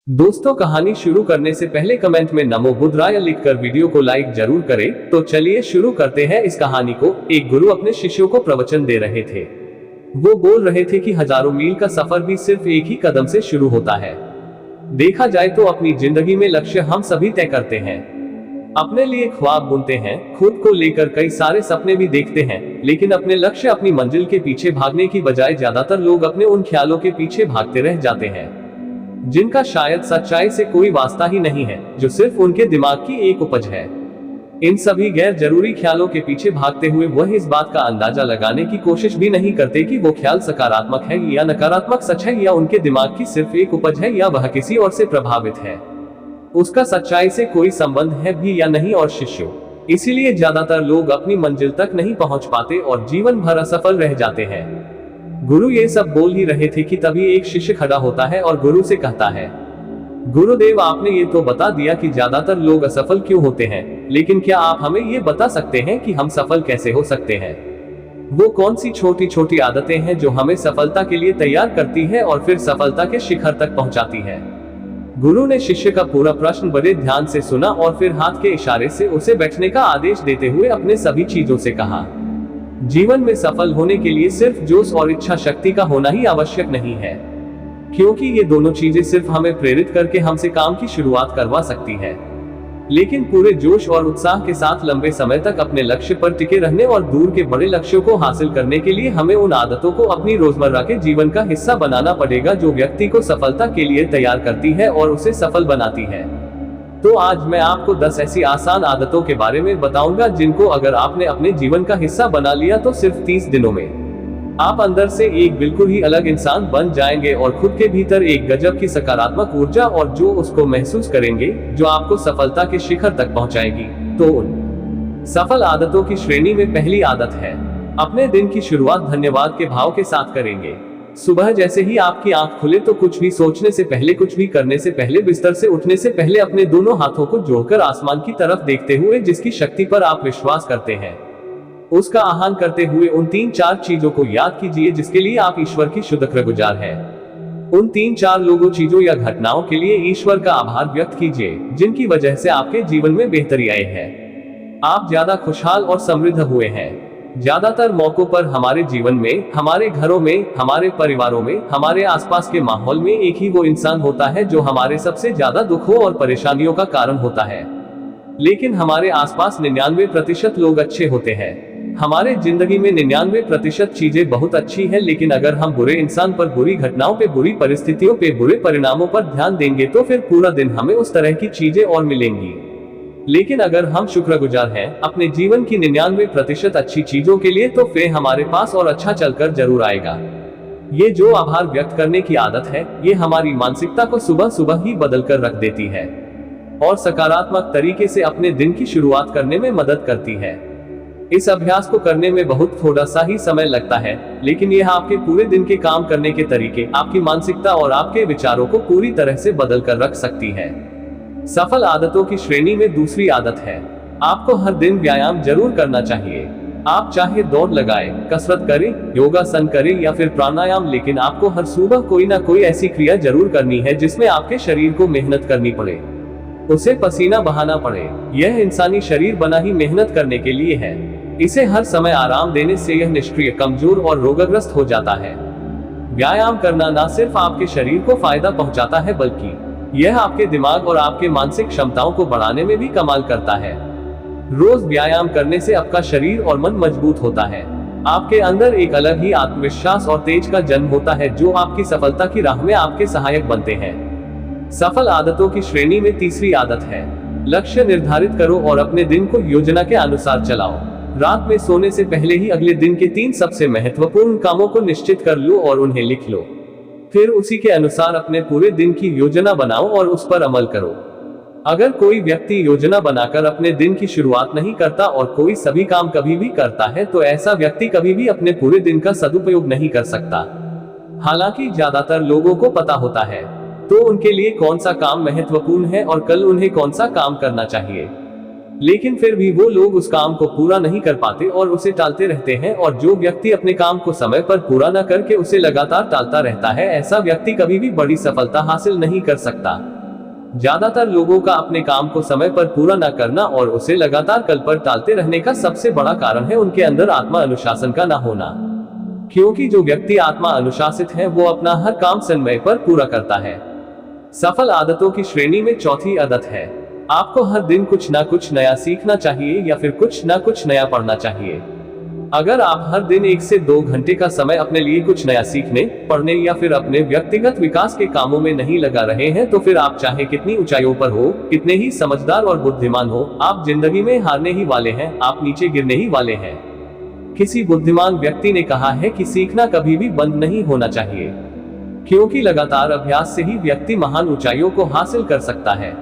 दोस्तों, कहानी शुरू करने से पहले कमेंट में नमो बुद्धाय लिखकर वीडियो को लाइक जरूर करें। तो चलिए शुरू करते हैं इस कहानी को। एक गुरु अपने शिष्यों को प्रवचन दे रहे थे। वो बोल रहे थे कि हजारों मील का सफर भी सिर्फ एक ही कदम से शुरू होता है। देखा जाए तो अपनी जिंदगी में लक्ष्य हम सभी तय करते हैं, अपने लिए ख्वाब बुनते हैं, खुद को लेकर कई सारे सपने भी देखते हैं, लेकिन अपने लक्ष्य, अपनी मंजिल के पीछे भागने की बजाय ज्यादातर लोग अपने उन ख्यालों के पीछे भागते रह जाते हैं जिनका शायद सच्चाई से कोई वास्ता ही नहीं है, जो सिर्फ उनके दिमाग की एक उपज है। इन सभी गैर जरूरी ख्यालों के पीछे भागते हुए वह इस बात का अंदाजा लगाने की कोशिश भी नहीं करते कि वो ख्याल सकारात्मक है या नकारात्मक, सच है या उनके दिमाग की सिर्फ एक उपज है, या वह किसी और से प्रभावित है, उसका सच्चाई से कोई संबंध है भी या नहीं। और शिष्यों, इसीलिए ज्यादातर लोग अपनी मंजिल तक नहीं पहुंच पाते और जीवन भर असफल रह जाते हैं। गुरु ये सब बोल ही रहे थे कि तभी एक शिष्य खड़ा होता है और गुरु से कहता है, गुरुदेव, आपने ये तो बता दिया कि ज्यादातर लोग असफल क्यों होते हैं, लेकिन क्या आप हमें ये बता सकते हैं कि हम सफल कैसे हो सकते हैं? वो कौन सी छोटी छोटी आदतें हैं जो हमें सफलता के लिए तैयार करती है और फिर सफलता के शिखर तक पहुंचाती है? गुरु ने शिष्य का पूरा प्रश्न बड़े ध्यान से सुना और फिर हाथ के इशारे से उसे बैठने का आदेश देते हुए अपने सभी चीजों से कहा, जीवन में सफल होने के लिए सिर्फ जोश और इच्छा शक्ति का होना ही आवश्यक नहीं है, क्योंकि ये दोनों चीजें सिर्फ हमें प्रेरित करके हमसे काम की शुरुआत करवा सकती है। लेकिन पूरे जोश और उत्साह के साथ लंबे समय तक अपने लक्ष्य पर टिके रहने और दूर के बड़े लक्ष्यों को हासिल करने के लिए हमें उन आदतों को अपनी रोजमर्रा के जीवन का हिस्सा बनाना पड़ेगा जो व्यक्ति को सफलता के लिए तैयार करती है और उसे सफल बनाती है। तो आज मैं आपको 10 ऐसी आसान आदतों के बारे में बताऊंगा जिनको अगर आपने अपने जीवन का हिस्सा बना लिया तो सिर्फ 30 दिनों में आप अंदर से एक बिल्कुल ही अलग इंसान बन जाएंगे और खुद के भीतर एक गजब की सकारात्मक ऊर्जा और जो उसको महसूस करेंगे जो आपको सफलता के शिखर तक पहुंचाएगी। तो उन सफल आदतों की श्रेणी में पहली आदत है, अपने दिन की शुरुआत धन्यवाद के भाव के साथ करेंगे। सुबह जैसे ही आपकी आंख खुले तो कुछ भी सोचने से पहले, कुछ भी करने से पहले, बिस्तर से उठने से पहले अपने दोनों हाथों को जोड़कर आसमान की तरफ देखते हुए जिसकी शक्ति पर आप विश्वास करते हैं, उसका आह्वान करते हुए उन 3-4 चीजों को याद कीजिए जिसके लिए आप ईश्वर की शुक्रगुजार हैं। उन 3-4 लोगों, चीजों या घटनाओं के लिए ईश्वर का आभार व्यक्त कीजिए जिनकी वजह से आपके जीवन में बेहतरी आई है, आप ज्यादा खुशहाल और समृद्ध हुए हैं। ज्यादातर मौकों पर हमारे जीवन में, हमारे घरों में, हमारे परिवारों में, हमारे आसपास के माहौल में एक ही वो इंसान होता है जो हमारे सबसे ज्यादा दुखों और परेशानियों का कारण होता है। लेकिन हमारे आसपास 99% लोग अच्छे होते हैं। हमारे जिंदगी में 99% चीजें बहुत अच्छी है, लेकिन अगर हम बुरे इंसान पर, बुरी घटनाओं पे, बुरी परिस्थितियों पे, बुरे परिणामों पर ध्यान देंगे तो फिर पूरा दिन हमें उस तरह की चीजें और मिलेंगी। लेकिन अगर हम शुक्रगुजार हैं अपने जीवन की 99% अच्छी चीजों के लिए, तो फिर हमारे पास और अच्छा चलकर जरूर आएगा। ये जो आभार व्यक्त करने की आदत है, ये हमारी मानसिकता को सुबह सुबह ही बदल कर रख देती है और सकारात्मक तरीके से अपने दिन की शुरुआत करने में मदद करती है। इस अभ्यास को करने में बहुत थोड़ा सा ही समय लगता है, लेकिन यह आपके पूरे दिन के काम करने के तरीके, आपकी मानसिकता और आपके विचारों को पूरी तरह से बदल कर रख सकती है। सफल आदतों की श्रेणी में दूसरी आदत है, आपको हर दिन व्यायाम जरूर करना चाहिए। आप चाहे दौड़ लगाएं, कसरत करें, योगासन करें या फिर प्राणायाम, लेकिन आपको हर सुबह कोई ना कोई ऐसी क्रिया जरूर करनी है जिसमें आपके शरीर को मेहनत करनी पड़े, उसे पसीना बहाना पड़े। यह इंसानी शरीर बना ही मेहनत करने के लिए है। इसे हर समय आराम देने से यह निष्क्रिय, कमजोर और रोगग्रस्त हो जाता है। व्यायाम करना न सिर्फ आपके शरीर को फायदा पहुंचाता है, बल्कि यह आपके दिमाग और आपके मानसिक क्षमताओं को बढ़ाने में भी कमाल करता है। रोज व्यायाम करने से आपका शरीर और मन मजबूत होता है, आपके अंदर एक अलग ही आत्मविश्वास और तेज का जन्म होता है जो आपकी सफलता की राह में आपके सहायक बनते हैं। सफल आदतों की श्रेणी में तीसरी आदत है, लक्ष्य निर्धारित करो और अपने दिन को योजना के अनुसार चलाओ। रात में सोने से पहले ही अगले दिन के 3 सबसे महत्वपूर्ण कामों को निश्चित कर लो और उन्हें लिख लो। फिर उसी के अनुसार अपने पूरे दिन की योजना बनाओ और उस पर अमल करो। अगर कोई व्यक्ति योजना बनाकर अपने दिन की शुरुआत नहीं करता और कोई सभी काम कभी भी करता है, तो ऐसा व्यक्ति कभी भी अपने पूरे दिन का सदुपयोग नहीं कर सकता। हालांकि ज्यादातर लोगों को पता होता है तो उनके लिए कौन सा काम महत्वपूर्ण है और कल उन्हें कौन सा काम करना चाहिए, लेकिन फिर भी वो लोग उस काम को पूरा नहीं कर पाते और उसे टालते रहते हैं। और जो व्यक्ति अपने काम को समय पर पूरा न करके उसे लगातार टालता रहता है, ऐसा व्यक्ति कभी भी बड़ी सफलता हासिल नहीं कर सकता। ज्यादातर लोगों का अपने काम को समय पर पूरा न करना और उसे लगातार कल पर टालते रहने का सबसे बड़ा कारण है उनके अंदर आत्मा अनुशासन का न होना। क्योंकि जो व्यक्ति आत्मा अनुशासित है वो अपना हर काम समय पर पूरा करता है। सफल आदतों की श्रेणी में चौथी आदत है, आपको हर दिन कुछ ना कुछ नया सीखना चाहिए या फिर कुछ ना कुछ नया पढ़ना चाहिए। अगर आप हर दिन 1 से 2 घंटे का समय अपने लिए कुछ नया सीखने, पढ़ने या फिर अपने व्यक्तिगत विकास के कामों में नहीं लगा रहे हैं तो फिर आप चाहे कितनी ऊंचाइयों पर हो, कितने ही समझदार और बुद्धिमान हो, आप जिंदगी में हारने ही वाले हैं, आप नीचे गिरने ही वाले हैं। किसी बुद्धिमान व्यक्ति ने कहा है कि सीखना कभी भी बंद नहीं होना चाहिए, क्योंकि लगातार अभ्यास से ही व्यक्ति महान ऊंचाइयों को हासिल कर सकता है।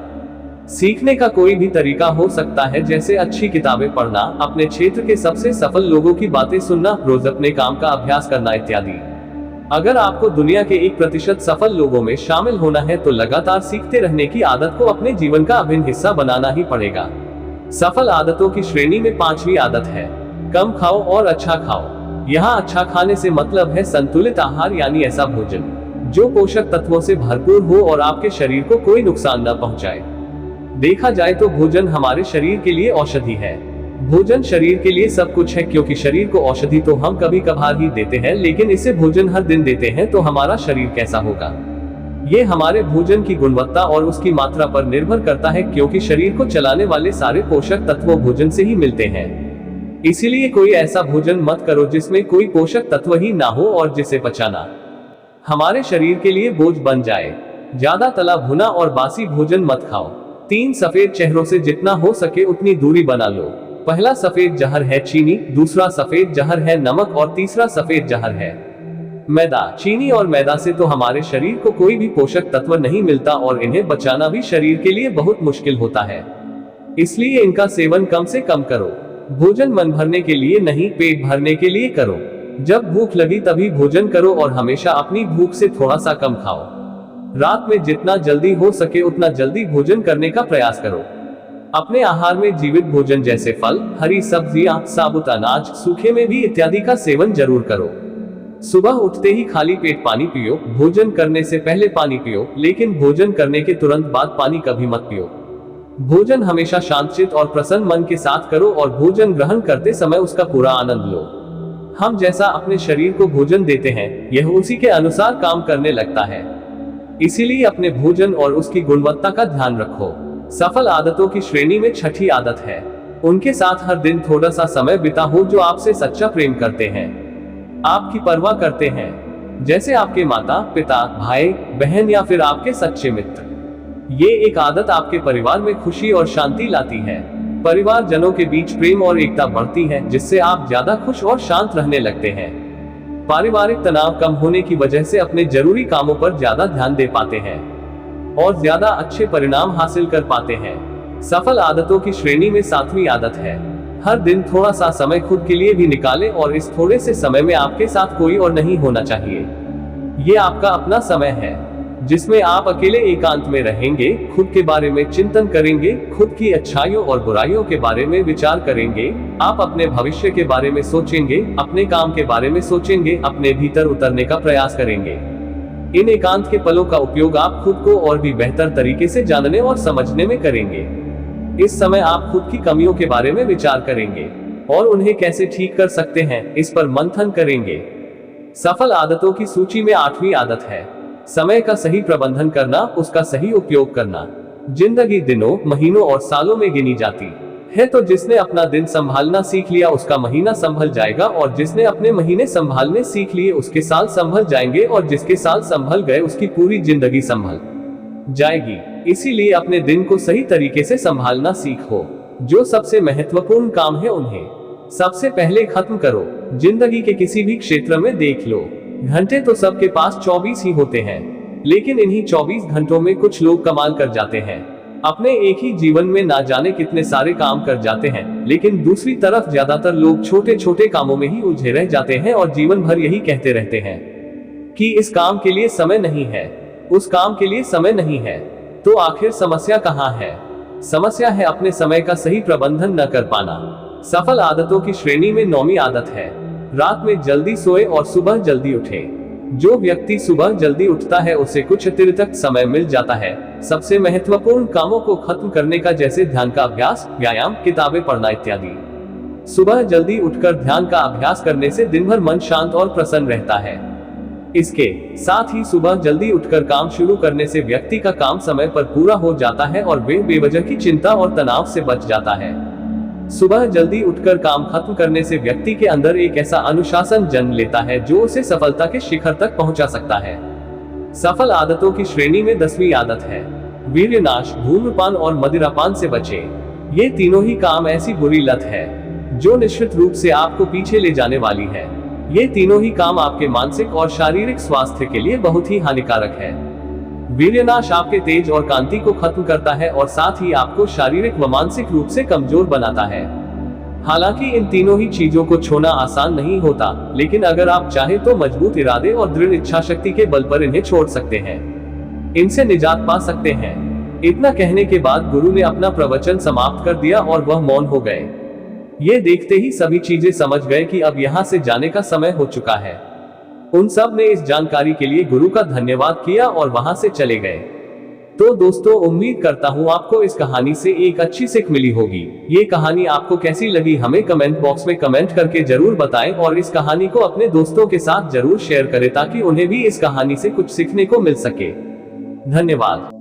सीखने का कोई भी तरीका हो सकता है, जैसे अच्छी किताबें पढ़ना, अपने क्षेत्र के सबसे सफल लोगों की बातें सुनना, रोज अपने काम का अभ्यास करना इत्यादि। अगर आपको दुनिया के 1% सफल लोगों में शामिल होना है तो लगातार सीखते रहने की आदत को अपने जीवन का अभिन्न हिस्सा बनाना ही पड़ेगा। सफल आदतों की श्रेणी में 5वीं आदत है, कम खाओ और अच्छा खाओ। यहाँ अच्छा खाने से मतलब है संतुलित आहार, यानी ऐसा भोजन जो पोषक तत्वों से भरपूर हो और आपके शरीर को कोई नुकसान न पहुंचाए। देखा जाए तो भोजन हमारे शरीर के लिए औषधि है। भोजन शरीर के लिए सब कुछ है, क्योंकि शरीर को औषधि तो हम कभी कभार ही देते हैं, लेकिन इसे भोजन हर दिन देते हैं तो हमारा शरीर कैसा होगा। ये हमारे भोजन की गुणवत्ता और उसकी मात्रा पर निर्भर करता है, क्योंकि शरीर को चलाने वाले सारे पोषक तत्व भोजन से ही मिलते हैं। इसीलिए कोई ऐसा भोजन मत करो जिसमें कोई पोषक तत्व ही ना हो और जिसे पचाना हमारे शरीर के लिए बोझ बन जाए। ज्यादा तला भुना और बासी भोजन मत खाओ। 3 सफेद चेहरों से जितना हो सके उतनी दूरी बना लो। पहला सफेद जहर है चीनी, दूसरा सफेद जहर है नमक और तीसरा सफेद जहर है मैदा। चीनी और मैदा से तो हमारे शरीर को कोई भी पोषक तत्व नहीं मिलता और इन्हें बचाना भी शरीर के लिए बहुत मुश्किल होता है, इसलिए इनका सेवन कम से कम करो। भोजन मन भरने के लिए नहीं, पेट भरने के लिए करो। जब भूख लगी तभी भोजन करो और हमेशा अपनी भूख से थोड़ा सा कम खाओ। रात में जितना जल्दी हो सके उतना जल्दी भोजन करने का प्रयास करो। अपने आहार में जीवित भोजन जैसे फल, हरी सब्जियां, साबुत अनाज, सूखे में भी इत्यादि का सेवन जरूर करो। सुबह उठते ही खाली पेट पानी पियो। भोजन करने से पहले पानी पियो, लेकिन भोजन करने के तुरंत बाद पानी कभी मत पियो। भोजन हमेशा शांतचित्त और प्रसन्न मन के साथ करो और भोजन ग्रहण करते समय उसका पूरा आनंद लो। हम जैसा अपने शरीर को भोजन देते हैं, यह उसी के अनुसार काम करने लगता है। इसीलिए अपने भोजन और उसकी गुणवत्ता का ध्यान रखो। सफल आदतों की श्रेणी में 6ठी आदत है, उनके साथ हर दिन थोड़ा सा समय बिताओ जो आपसे सच्चा प्रेम करते हैं, आपकी परवाह करते हैं, जैसे आपके माता पिता, भाई बहन या फिर आपके सच्चे मित्र। ये एक आदत आपके परिवार में खुशी और शांति लाती है। परिवारजनों के बीच प्रेम और एकता बढ़ती है, जिससे आप ज्यादा खुश और शांत रहने लगते हैं। पारिवारिक तनाव कम होने की वजह से अपने जरूरी कामों पर ज्यादा ध्यान दे पाते हैं और ज्यादा अच्छे परिणाम हासिल कर पाते हैं। सफल आदतों की श्रेणी में 7वीं आदत है, हर दिन थोड़ा सा समय खुद के लिए भी निकालें और इस थोड़े से समय में आपके साथ कोई और नहीं होना चाहिए। ये आपका अपना समय है, जिसमें आप अकेले एकांत में रहेंगे, खुद के बारे में चिंतन करेंगे, खुद की अच्छाइयों और बुराइयों के बारे में विचार करेंगे। आप अपने भविष्य के बारे में सोचेंगे, अपने काम के बारे में सोचेंगे, अपने भीतर उतरने का प्रयास करेंगे। इन एकांत के पलों का उपयोग आप खुद को और भी बेहतर तरीके से जानने और समझने में करेंगे। इस समय आप खुद की कमियों के बारे में विचार करेंगे और उन्हें कैसे ठीक कर सकते हैं, इस पर मंथन करेंगे। सफल आदतों की सूची में 8वीं आदत है, समय का सही प्रबंधन करना, उसका सही उपयोग करना। जिंदगी दिनों, महीनों और सालों में गिनी जाती है, तो जिसने अपना दिन संभालना सीख लिया उसका महीना संभल जाएगा, और जिसने अपने महीने संभालने सीख लिए उसके साल संभल जाएंगे, और जिसके साल संभल गए उसकी पूरी जिंदगी संभल जाएगी। इसीलिए अपने दिन को सही तरीके से संभालना सीखो। जो सबसे महत्वपूर्ण काम है उन्हें सबसे पहले खत्म करो। जिंदगी के किसी भी क्षेत्र में देख लो, घंटे तो सबके पास 24 ही होते हैं, लेकिन इन्हीं 24 घंटों में कुछ लोग कमाल कर जाते हैं। अपने एक ही जीवन में ना जाने कितने सारे काम कर जाते हैं, लेकिन दूसरी तरफ ज्यादातर लोग छोटे छोटे कामों में ही उलझे रह जाते हैं और जीवन भर यही कहते रहते हैं कि इस काम के लिए समय नहीं है, उस काम के लिए समय नहीं है। तो आखिर समस्या कहाँ है? समस्या है अपने समय का सही प्रबंधन न कर पाना। सफल आदतों की श्रेणी में 9वीं आदत है, रात में जल्दी सोए और सुबह जल्दी उठे। जो व्यक्ति सुबह जल्दी उठता है उसे कुछ अतिरिक्त समय मिल जाता है सबसे महत्वपूर्ण कामों को खत्म करने का, जैसे ध्यान का अभ्यास, व्यायाम, किताबें पढ़ना इत्यादि। सुबह जल्दी उठकर ध्यान का अभ्यास करने से दिन भर मन शांत और प्रसन्न रहता है। इसके साथ ही सुबह जल्दी उठकर काम शुरू करने से व्यक्ति का काम समय पर पूरा हो जाता है और वे बेवजह की चिंता और तनाव से बच जाता है। सुबह जल्दी उठकर काम खत्म करने से व्यक्ति के अंदर एक ऐसा अनुशासन जन्म लेता है जो उसे सफलता के शिखर तक पहुंचा सकता है। सफल आदतों की श्रेणी में 10वीं आदत है वीर्यनाश, धूम्रपान और मदिरापान से बचें। ये तीनों ही काम ऐसी बुरी लत है जो निश्चित रूप से आपको पीछे ले जाने वाली है। ये तीनों ही काम आपके मानसिक और शारीरिक स्वास्थ्य के लिए बहुत ही हानिकारक है। वीर्यनाश आपके तेज और कांति को खत्म करता है और साथ ही आपको शारीरिक व मानसिक रूप से कमजोर बनाता है। हालांकि इन तीनों ही चीजों को छोड़ना आसान नहीं होता, लेकिन अगर आप चाहें तो मजबूत इरादे और दृढ़ इच्छा शक्ति के बल पर इन्हें छोड़ सकते हैं, इनसे निजात पा सकते हैं। इतना कहने के बाद गुरु ने अपना प्रवचन समाप्त कर दिया और वह मौन हो गए। ये देखते ही सभी चीजें समझ गए कि अब यहाँ से जाने का समय हो चुका है। उन सब ने इस जानकारी के लिए गुरु का धन्यवाद किया और वहां से चले गए। तो दोस्तों, उम्मीद करता हूँ आपको इस कहानी से एक अच्छी सीख मिली होगी। ये कहानी आपको कैसी लगी हमें कमेंट बॉक्स में कमेंट करके जरूर बताएं और इस कहानी को अपने दोस्तों के साथ जरूर शेयर करें ताकि उन्हें भी इस कहानी से कुछ सीखने को मिल सके। धन्यवाद।